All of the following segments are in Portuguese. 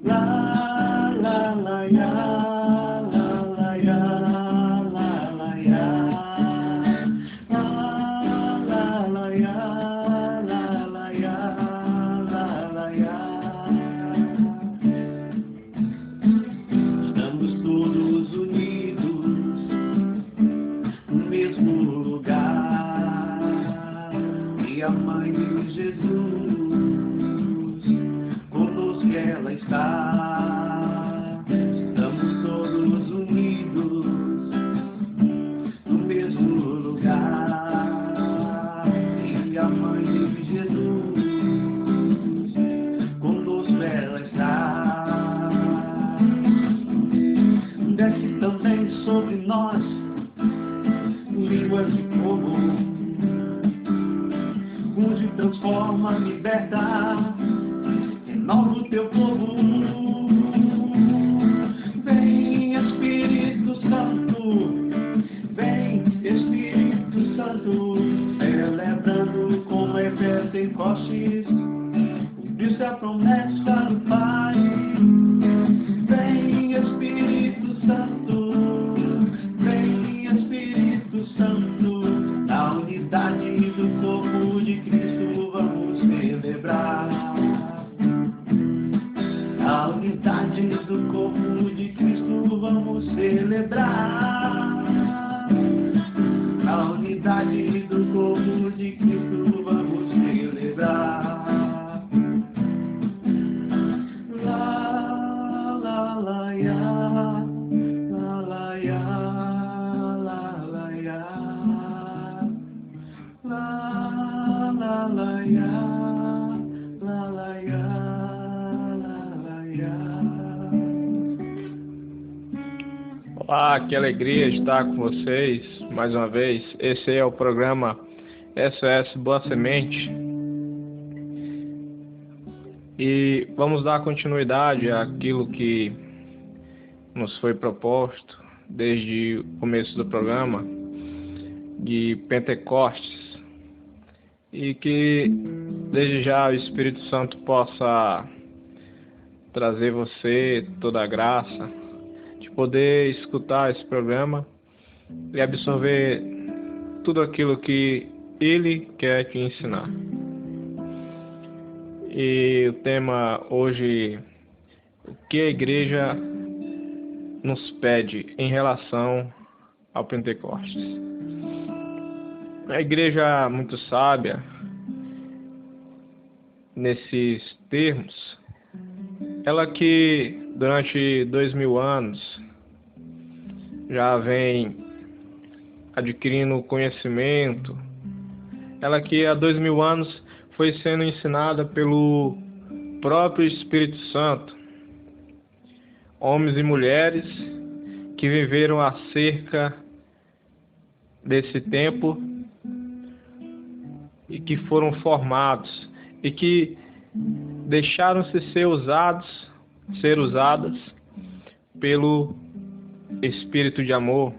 La la la ya, la la ya, la la ya, la la ya, la ya, la ya. Estamos todos unidos no mesmo lugar, e a Mãe de Jesus conosco ela está. Estamos todos unidos no mesmo lugar, e a Mãe de Jesus conosco ela está. Desce também sobre nós línguas de fogo, unge, transforma, liberta, renova o teu povo. Vem Espírito Santo, vem Espírito Santo, celebrando como é Pentecostes, cumpriu-se a promessa do Pai. Vem Espírito Santo, vem Espírito Santo, na unidade do corpo de Cristo vamos celebrar. Na unidade do corpo de Cristo vamos celebrar. Na unidade do corpo de Cristo vamos celebrar. La la la ya, la la ya, la la ya, la la ya, la la ya, la ya. Olá, que alegria estar com vocês mais uma vez. Esse é o programa SOS Boa Semente. E vamos dar continuidade àquilo que nos foi proposto desde o começo do programa de Pentecostes. E que desde já o Espírito Santo possa trazer você toda a graça de poder escutar esse programa e absorver tudo aquilo que Ele quer te ensinar. E o tema hoje, o que a igreja nos pede em relação ao Pentecostes. A igreja muito sábia nesses termos, ela que durante 2000 anos já vem adquirindo conhecimento, ela que há 2000 anos foi sendo ensinada pelo próprio Espírito Santo, homens e mulheres que viveram acerca desse tempo e que foram formados e que deixaram-se ser usadas pelo Espírito de amor.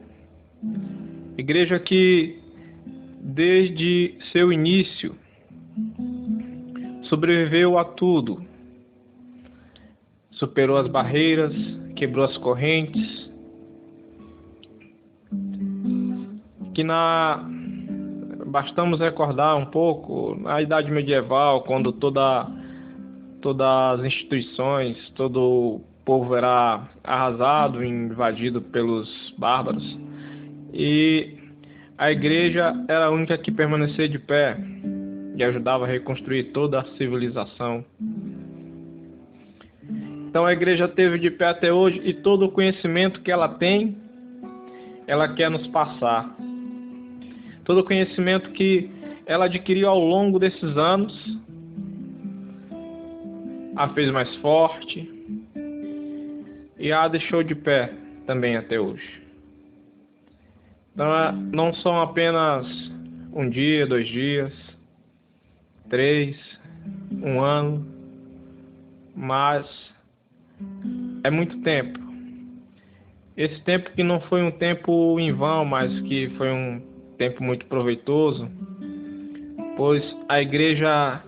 Igreja que desde seu início sobreviveu a tudo, superou as barreiras, quebrou as correntes, que bastamos recordar um pouco na Idade Medieval, quando todas as instituições, todo o povo era arrasado, invadido pelos bárbaros, e a igreja era a única que permanecia de pé e ajudava a reconstruir toda a civilização. Então a igreja esteve de pé até hoje, e todo o conhecimento que ela tem, ela quer nos passar. Todo o conhecimento que ela adquiriu ao longo desses anos a fez mais forte e a deixou de pé também até hoje. Então não são apenas um dia, 2 dias, 3, 1 ano, mas é muito tempo. Esse tempo que não foi um tempo em vão, mas que foi um tempo muito proveitoso, pois a igreja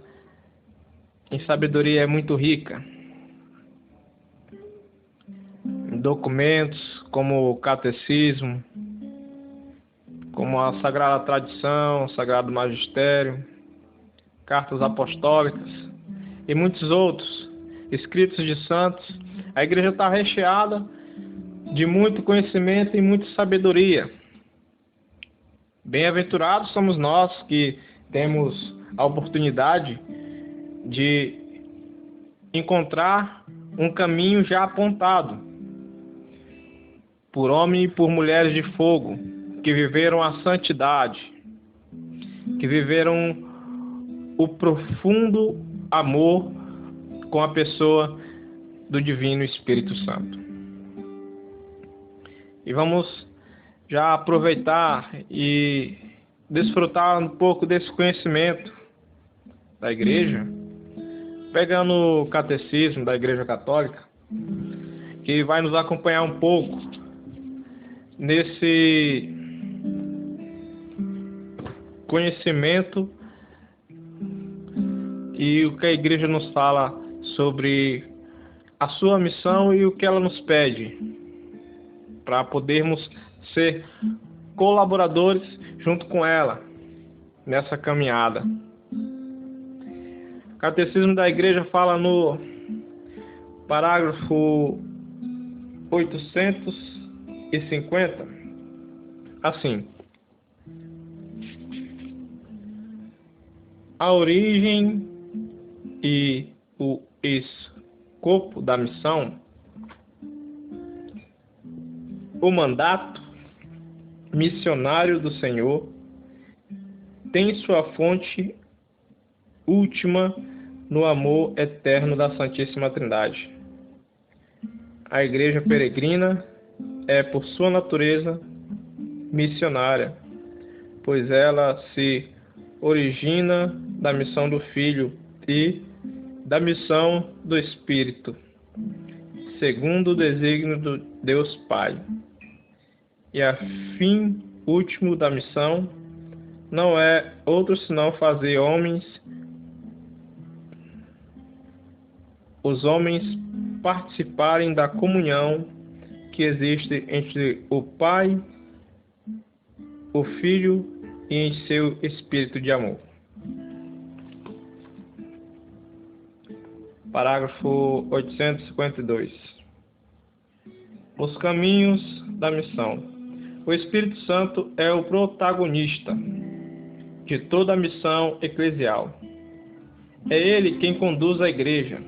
em sabedoria é muito rica. documentos como o catecismo, como a Sagrada Tradição, Sagrado Magistério, cartas apostólicas e muitos outros, escritos de santos. A igreja está recheada de muito conhecimento e muita sabedoria. Bem-aventurados somos nós que temos a oportunidade de encontrar um caminho já apontado por homens e por mulheres de fogo, que viveram a santidade, que viveram o profundo amor com a pessoa do Divino Espírito Santo. E vamos já aproveitar e desfrutar um pouco desse conhecimento da igreja, pegando o catecismo da Igreja Católica, que vai nos acompanhar um pouco nesse conhecimento e o que a igreja nos fala sobre a sua missão e o que ela nos pede para podermos ser colaboradores junto com ela nessa caminhada. O Catecismo da Igreja fala no parágrafo 850 assim: a origem e o escopo da missão, o mandato missionário do Senhor tem sua fonte última no amor eterno da Santíssima Trindade. A Igreja peregrina é, por sua natureza, missionária, pois ela se origina da missão do Filho e da missão do Espírito, segundo o desígnio do Deus Pai. E a fim último da missão não é outro senão fazer os homens participarem da comunhão que existe entre o Pai, o Filho e em seu Espírito de amor. Parágrafo 852. Os caminhos da missão. O Espírito Santo é o protagonista de toda a missão eclesial. É ele quem conduz a igreja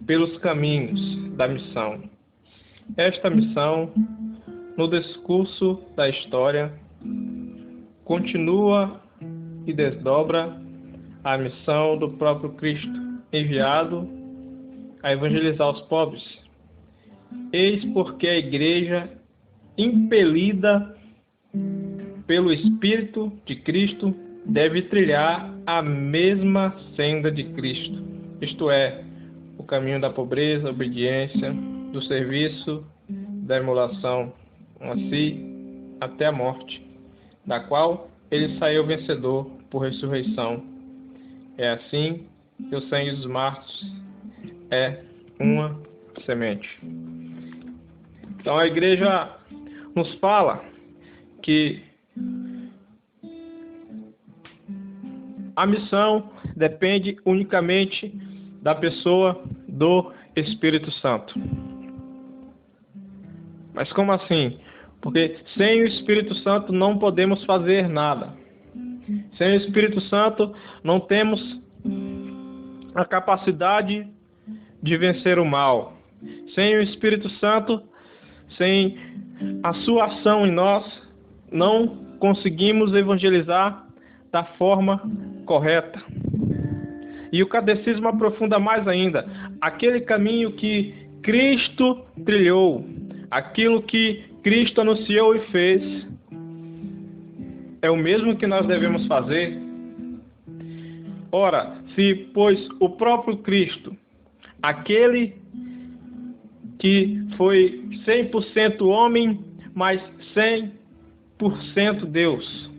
pelos caminhos da missão. Esta missão, no decurso da história, continua e desdobra a missão do próprio Cristo, enviado a evangelizar os pobres. Eis porque a igreja, impelida pelo Espírito de Cristo, deve trilhar a mesma senda de Cristo, isto é, o caminho da pobreza, obediência, do serviço, da emulação a si até a morte, da qual ele saiu vencedor por ressurreição. É assim que o sangue dos mártires é uma semente. Então a igreja nos fala que a missão depende unicamente da pessoa do Espírito Santo. Mas como assim? Porque sem o Espírito Santo não podemos fazer nada. Sem o Espírito Santo não temos a capacidade de vencer o mal. Sem o Espírito Santo, sem a sua ação em nós, não conseguimos evangelizar da forma correta. E o catecismo aprofunda mais ainda: aquele caminho que Cristo trilhou, aquilo que Cristo anunciou e fez, é o mesmo que nós devemos fazer. Ora, se, pois, o próprio Cristo, aquele que foi 100% homem, mas 100% Deus.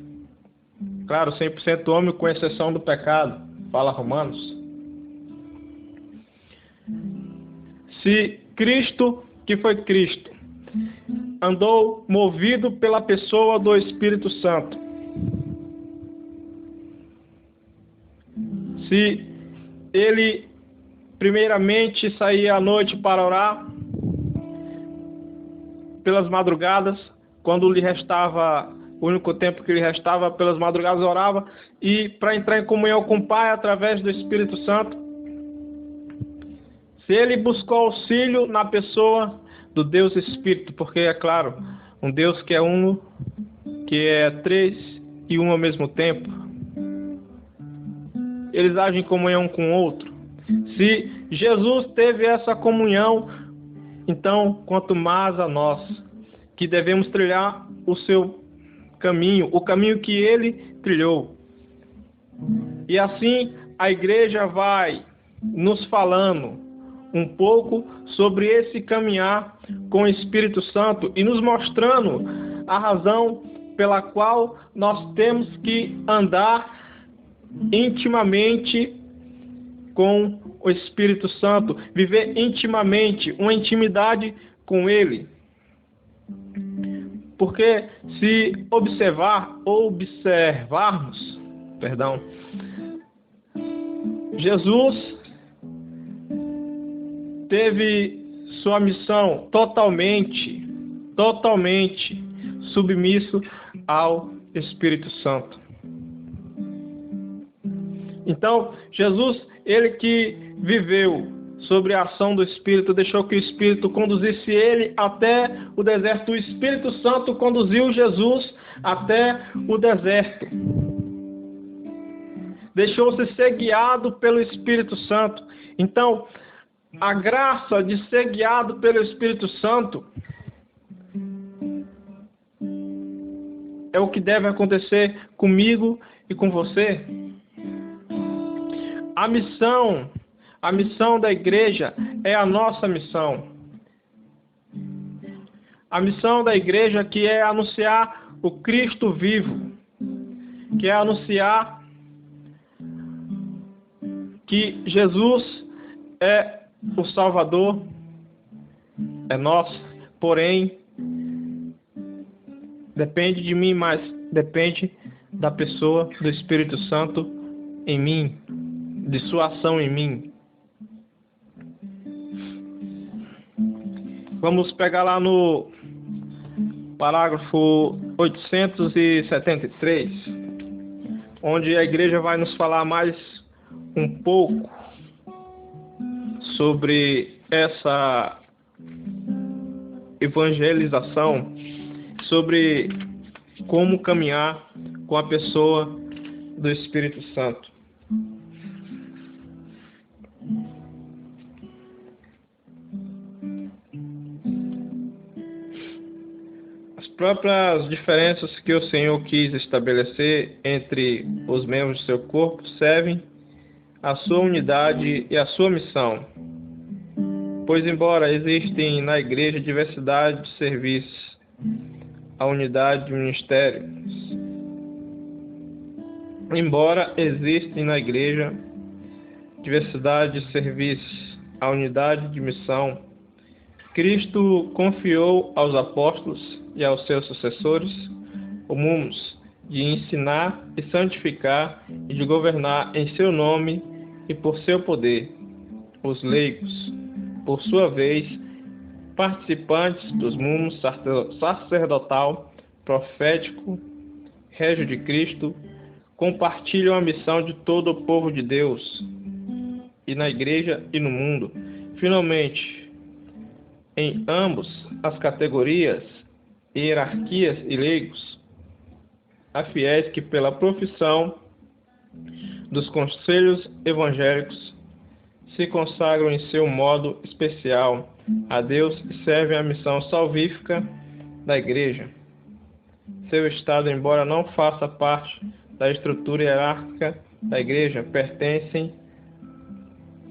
Claro, 100% homem com exceção do pecado, fala Romanos. Se Cristo que foi Cristo, andou movido pela pessoa do Espírito Santo. Se ele primeiramente saía à noite para orar, pelas madrugadas, quando lhe restava, o único tempo que lhe restava, pelas madrugadas orava, e para entrar em comunhão com o Pai através do Espírito Santo, se ele buscou auxílio na pessoa do Deus Espírito, porque é claro, um Deus que é uno, que é três e um ao mesmo tempo, eles agem em comunhão com o outro. Se Jesus teve essa comunhão, então, quanto mais a nós, que devemos trilhar o seu caminho, o caminho que ele trilhou. E assim, a igreja vai nos falando um pouco sobre esse caminhar com o Espírito Santo e nos mostrando a razão pela qual nós temos que andar intimamente com o Espírito Santo, viver intimamente, uma intimidade com Ele. Porque se observarmos, Jesus teve sua missão totalmente submisso ao Espírito Santo. Então, Jesus, ele que viveu sobre a ação do Espírito, deixou que o Espírito conduzisse ele até o deserto. O Espírito Santo conduziu Jesus até o deserto. Deixou-se ser guiado pelo Espírito Santo. Então, a graça de ser guiado pelo Espírito Santo é o que deve acontecer comigo e com você. A missão da igreja é a nossa missão. A missão da igreja que é anunciar o Cristo vivo, que é anunciar que Jesus é o Salvador, é nosso, porém, depende de mim, mas depende da pessoa do Espírito Santo em mim, de sua ação em mim. Vamos pegar lá no parágrafo 873, onde a igreja vai nos falar mais um pouco sobre essa evangelização, sobre como caminhar com a pessoa do Espírito Santo. As próprias diferenças que o Senhor quis estabelecer entre os membros do seu corpo servem à sua unidade e à sua missão. Pois, embora existem na igreja diversidade de serviços, a unidade de ministérios. Embora existem na igreja diversidade de serviços, a unidade de missão, Cristo confiou aos apóstolos e aos seus sucessores o mumos de ensinar e santificar e de governar em seu nome e por seu poder os leigos, por sua vez, participantes dos mumos sacerdotal, profético, régio de Cristo, compartilham a missão de todo o povo de Deus, e na igreja e no mundo. Finalmente, em ambos as categorias, hierarquias e leigos, há fiéis que pela profissão dos conselhos evangélicos se consagram em seu modo especial a Deus e servem a missão salvífica da igreja. Seu estado, embora não faça parte da estrutura hierárquica da igreja, pertencem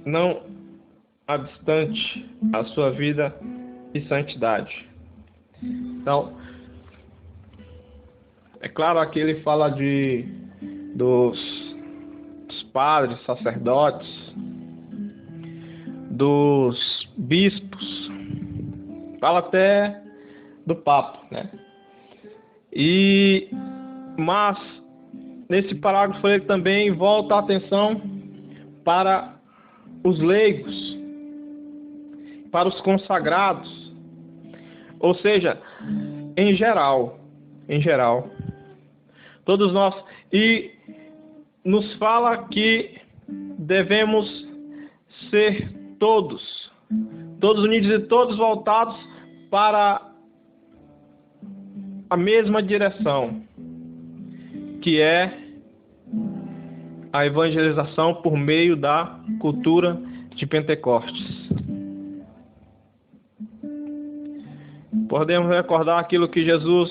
não obstante a sua vida e santidade. Então, é claro, aqui ele fala dos padres, sacerdotes, dos bispos, fala até do papo, né? Mas nesse parágrafo ele também volta a atenção para os leigos, para os consagrados, ou seja, em geral, todos nós, e nos fala que devemos ser todos unidos e todos voltados para a mesma direção, que é a evangelização por meio da cultura de Pentecostes. Podemos recordar aquilo que Jesus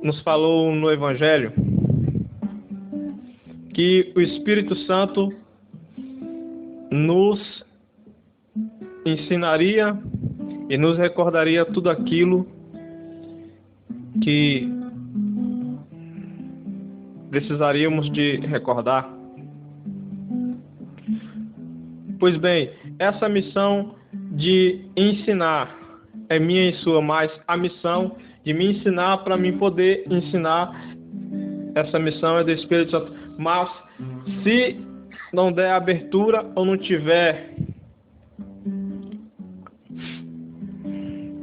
nos falou no Evangelho, que o Espírito Santo nos ensinaria e nos recordaria tudo aquilo que precisaríamos de recordar. Pois bem, essa missão de ensinar é minha e sua, mas a missão de me ensinar para mim poder ensinar, essa missão é do Espírito Santo. Mas se não der abertura ou não tiver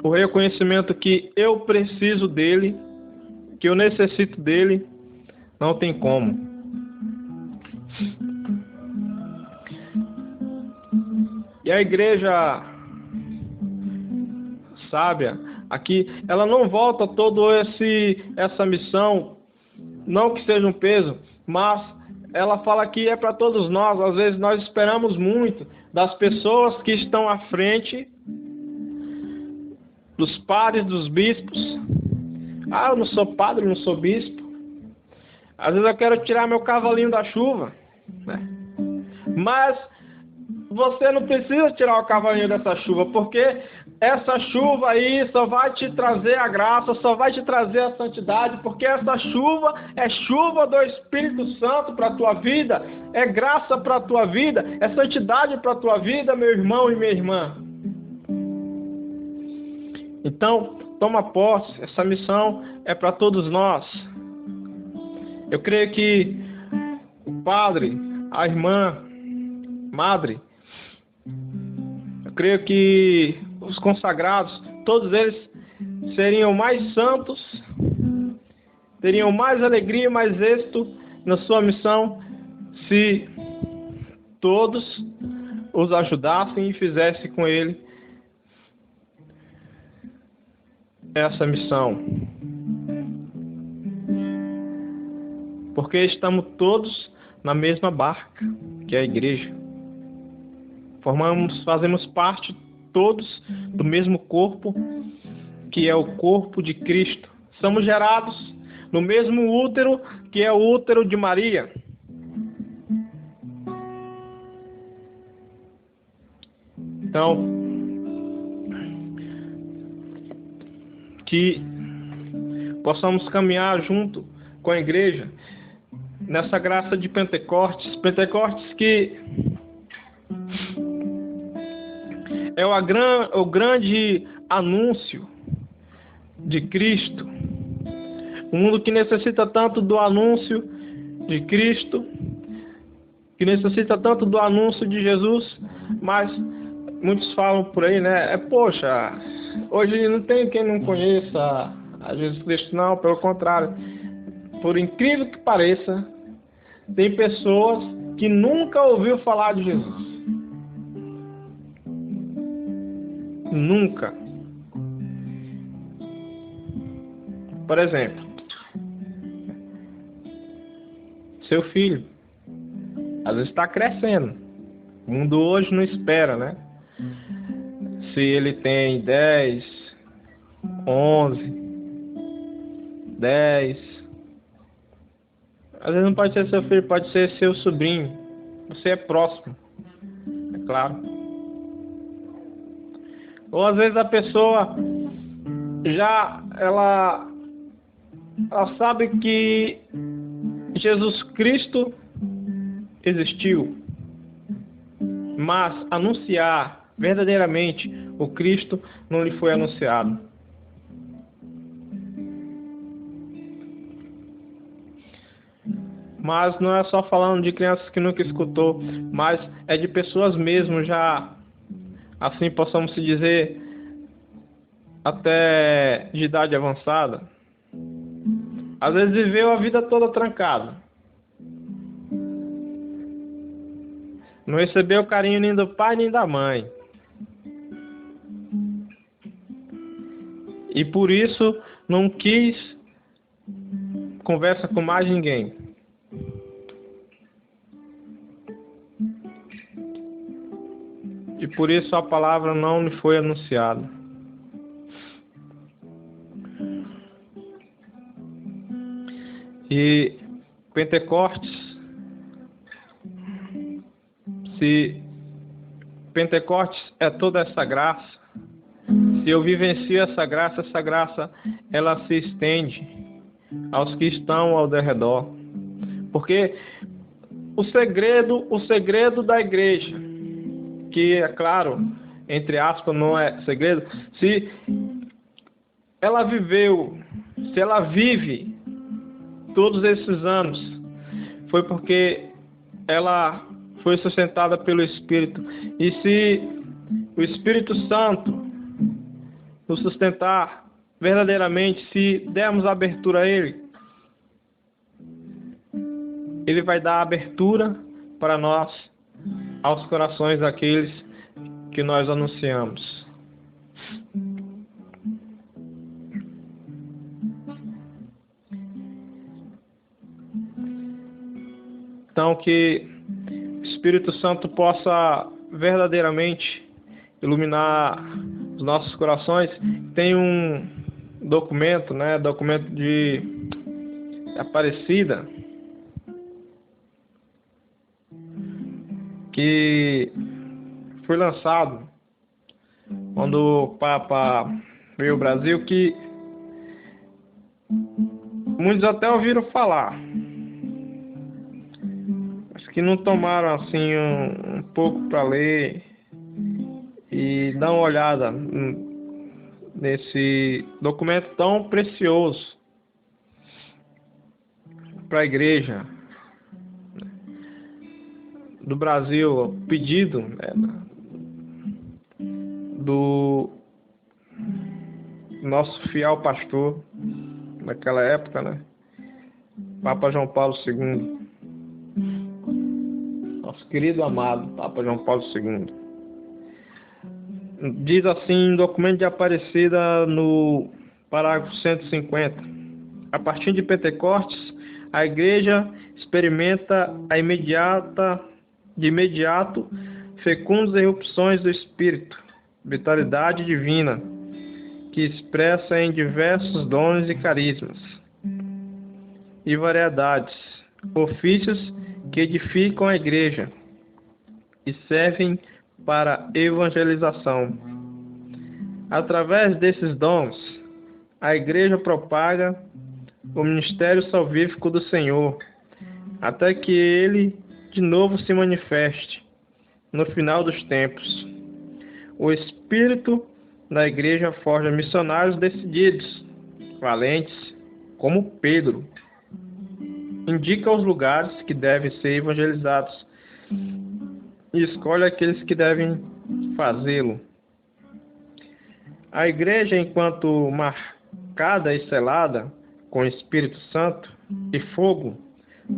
o reconhecimento que eu preciso dele, que eu necessito dele, não tem como. E a igreja sábia aqui, ela não volta toda essa missão, não que seja um peso, mas ela fala que é para todos nós. Às vezes nós esperamos muito das pessoas que estão à frente, dos padres, dos bispos. Eu não sou padre, não sou bispo. Às vezes eu quero tirar meu cavalinho da chuva, né? Mas você não precisa tirar o cavalinho dessa chuva, porque essa chuva aí só vai te trazer a graça, só vai te trazer a santidade, porque essa chuva é chuva do Espírito Santo para a tua vida, é graça para a tua vida, é santidade para a tua vida, meu irmão e minha irmã. Então, toma posse, essa missão é para todos nós. Eu creio que o padre, a irmã, madre, eu creio que os consagrados, todos eles seriam mais santos, teriam mais alegria e mais êxito na sua missão se todos os ajudassem e fizessem com ele essa missão. Porque estamos todos na mesma barca, que é a igreja. Fazemos parte todos do mesmo corpo, que é o corpo de Cristo. Somos gerados no mesmo útero, que é o útero de Maria. Então, que possamos caminhar junto com a igreja nessa graça de Pentecostes. Pentecostes que é o grande anúncio de Cristo. Um mundo que necessita tanto do anúncio de Cristo, que necessita tanto do anúncio de Jesus, mas muitos falam por aí, né? Poxa, hoje não tem quem não conheça a Jesus Cristo. Não, pelo contrário. Por incrível que pareça, tem pessoas que nunca ouviu falar de Jesus. Nunca. Por exemplo, seu filho às vezes está crescendo. O mundo hoje não espera, né? Se ele tem 10, 11, 10. Às vezes não pode ser seu filho, pode ser seu sobrinho. Você é próximo, é claro. Ou às vezes a pessoa já ela sabe que Jesus Cristo existiu, mas anunciar verdadeiramente o Cristo não lhe foi anunciado. Mas não é só falando de crianças que nunca escutou, mas é de pessoas mesmo já, assim possamos se dizer, até de idade avançada. Às vezes viveu a vida toda trancado. Não recebeu carinho nem do pai nem da mãe. E por isso não quis conversa com mais ninguém. E por isso a palavra não lhe foi anunciada. E Pentecostes, se Pentecostes é toda essa graça, se eu vivencio essa graça ela se estende aos que estão ao redor. Porque o segredo da igreja, que é claro, entre aspas, não é segredo, se ela vive todos esses anos, foi porque ela foi sustentada pelo Espírito. E se o Espírito Santo nos sustentar verdadeiramente, se dermos abertura a Ele, Ele vai dar abertura para nós, aos corações daqueles que nós anunciamos. Então, que o Espírito Santo possa verdadeiramente iluminar os nossos corações. Tem um documento, documento de Aparecida, que foi lançado quando o Papa veio ao Brasil, que muitos até ouviram falar, que não tomaram assim um pouco para ler e dar uma olhada nesse documento tão precioso para a igreja do Brasil, pedido do nosso fiel pastor naquela época, Papa João Paulo II. Nosso querido amado Papa João Paulo II. Diz assim, documento de Aparecida, no parágrafo 150. A partir de Pentecostes, a igreja experimenta de imediato fecundas erupções do Espírito, vitalidade divina, que expressa em diversos dons e carismas e variedades, ofícios que edificam a igreja e servem para evangelização. Através desses dons, a igreja propaga o ministério salvífico do Senhor, até que ele de novo se manifeste no final dos tempos. O Espírito da igreja forja missionários decididos, valentes, como Pedro. Indica os lugares que devem ser evangelizados e escolhe aqueles que devem fazê-lo. A igreja, enquanto marcada e selada com o Espírito Santo e fogo,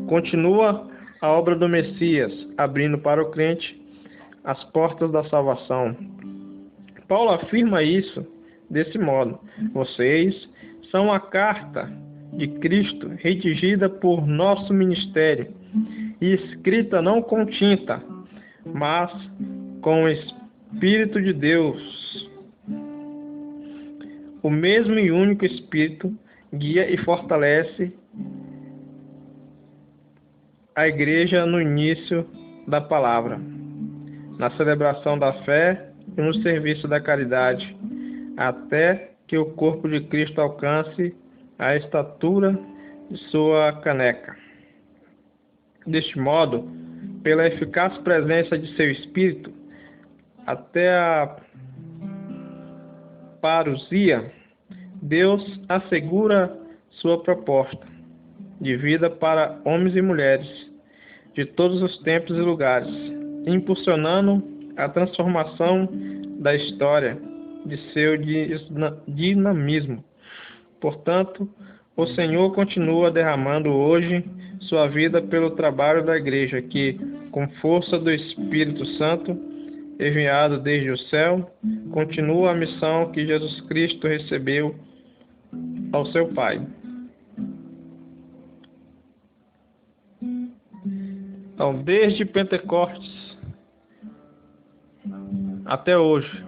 continua a obra do Messias, abrindo para o crente as portas da salvação. Paulo afirma isso desse modo: vocês são a carta de Cristo, redigida por nosso ministério e escrita não com tinta, mas com o Espírito de Deus. O mesmo e único Espírito guia e fortalece a igreja no início da palavra, na celebração da fé e no serviço da caridade, até que o corpo de Cristo alcance a estatura de sua caneca. Deste modo, pela eficaz presença de seu Espírito, até a parousia, Deus assegura sua proposta de vida para homens e mulheres de todos os tempos e lugares, impulsionando a transformação da história de seu dinamismo. Portanto, o Senhor continua derramando hoje sua vida pelo trabalho da igreja, que, com força do Espírito Santo, enviado desde o céu, continua a missão que Jesus Cristo recebeu ao seu Pai. Então, desde Pentecostes até hoje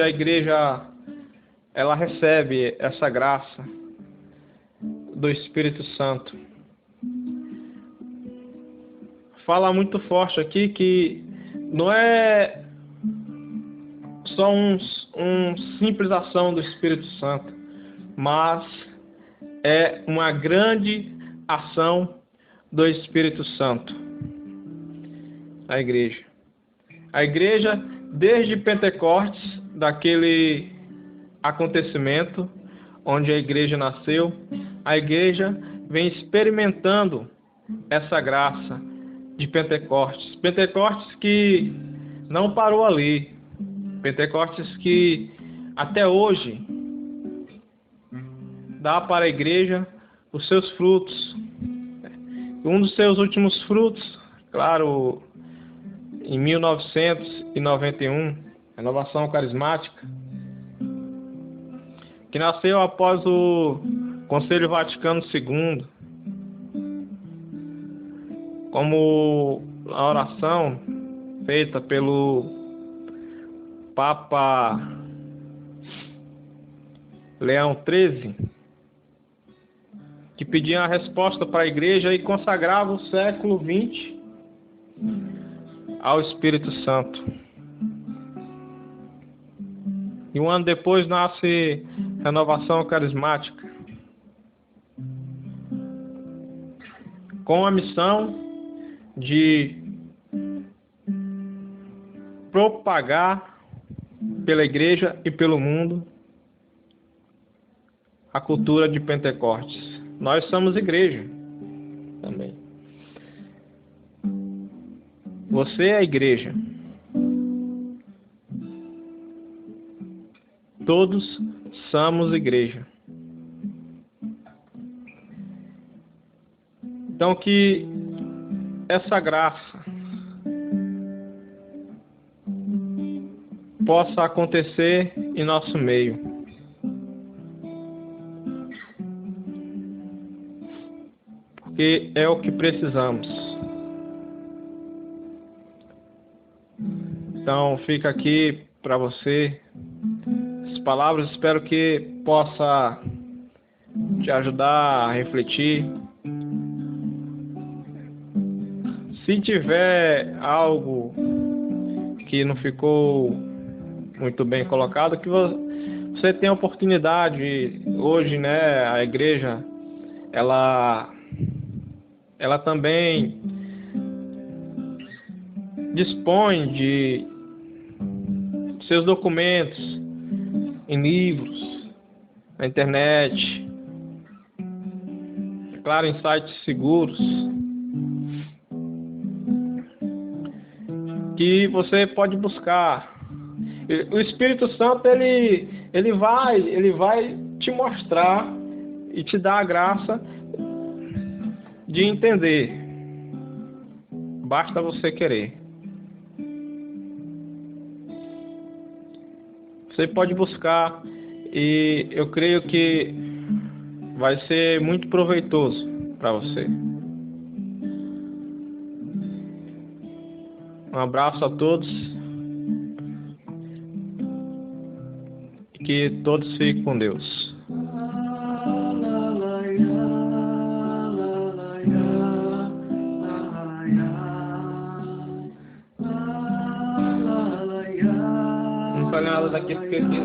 a igreja ela recebe essa graça do Espírito Santo. Fala muito forte aqui que não é só um simples ação do Espírito Santo, mas é uma grande ação do Espírito Santo. A igreja, desde Pentecostes, daquele acontecimento onde a igreja nasceu, a igreja vem experimentando essa graça de Pentecostes. Pentecostes que não parou ali. Pentecostes que até hoje dá para a igreja os seus frutos. Um dos seus últimos frutos, claro, em 1991, Renovação Carismática, que nasceu após o Conselho Vaticano II, como a oração feita pelo Papa Leão XIII, que pedia a resposta para a igreja e consagrava o século XX ao Espírito Santo. E um ano depois nasce Renovação Carismática, com a missão de propagar pela igreja e pelo mundo a cultura de Pentecostes. Nós somos igreja também. Você é a igreja. Todos somos igreja. Então que essa graça possa acontecer em nosso meio. Porque é o que precisamos. Então fica aqui para você as palavras, espero que possa te ajudar a refletir. Se tiver algo que não ficou muito bem colocado, que você tem a oportunidade hoje, né? A igreja, ela também dispõe de seus documentos em livros, na internet, claro, em sites seguros, que você pode buscar. O Espírito Santo ele vai te mostrar e te dar a graça de entender. Basta você querer. Você pode buscar e eu creio que vai ser muito proveitoso para você. Um abraço a todos. Que todos fiquem com Deus. Não foi nada daquilo que eu queria.